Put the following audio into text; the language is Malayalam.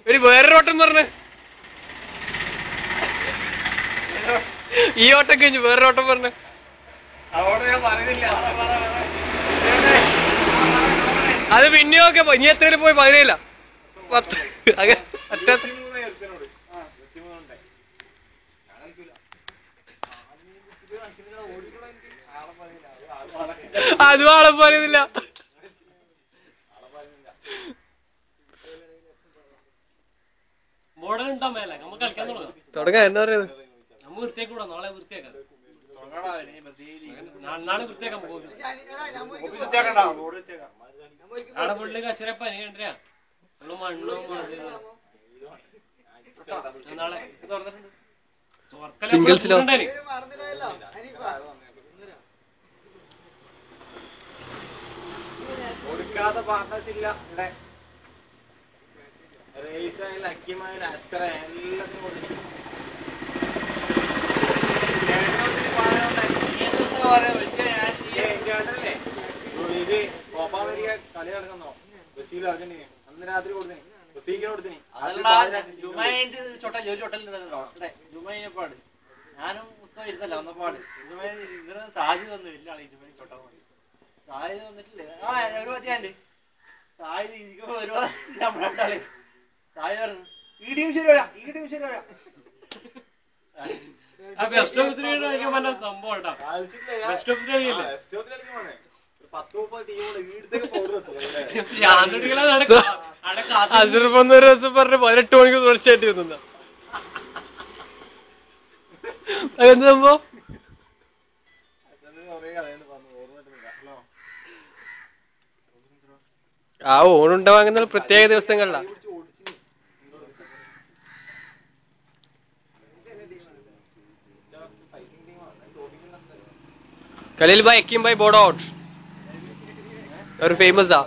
ഒരു വേറൊരു ഓട്ടം പറഞ്ഞ ഈ ഓട്ടം കഴിഞ്ഞു വേറൊരു ഓട്ടം പറഞ്ഞ അത് പിന്നെയൊക്കെ ഇനി എത്രയും പോയി പതിനേല 10 അതും ആളെ പറയുന്നില്ല. തുടങ്ങാം എന്താ പറയുന്നത്? നാളെ വൃത്തിയാക്കാം ഫുള്ള് കച്ചറപ്പനി കണ്ടിരാ ഫുള്ള് മണ്ണും നാളെ സിംഗിൾസിലോ കൊടുക്കാതെ പാർട്ട്നേഴ്സ് ഇല്ല ഇവിടെ. റേസായാലും അക്കിമായാലും അസ്കറ എല്ലാത്തിനും കൊടുക്കും. ഇത് കോപ്പ അമേരിക്ക കളി നടക്കുന്നോ ബ്രസീൽ അർജന്റീന അന്ന് രാത്രി കൊടുത്തിനി ജുമൈനെപ്പാട് ഞാനും പുസ്തകം ഇരുന്നല്ല വന്നപ്പാട് ഇങ്ങനെ സാധ്യത ഒന്നും ഇല്ല ആളെ ജുമൈ ചൊട്ട സാധ്യത വന്നിട്ടില്ലേ ഒരു പറ്റിയാണ്ട് സാധ്യത ഇരിക്കുമ്പോ ഒരുപാട് നമ്മളെ സാധ്യത പറഞ്ഞു ഈ ടീം ശരി വരാം ഈ ടീം ശരി വരാം സംഭവം അഷറഫ് ദിവസം പറഞ്ഞ 18 മണിക്ക് തുടർച്ചയായിട്ട് വന്ന അതെന്ത് സംഭവം? ആ ഓണുണ്ടാവാങ്ങുന്ന പ്രത്യേക ദിവസങ്ങളിലാ. Khalil bhai, Akim bhai board out. Or famous ah.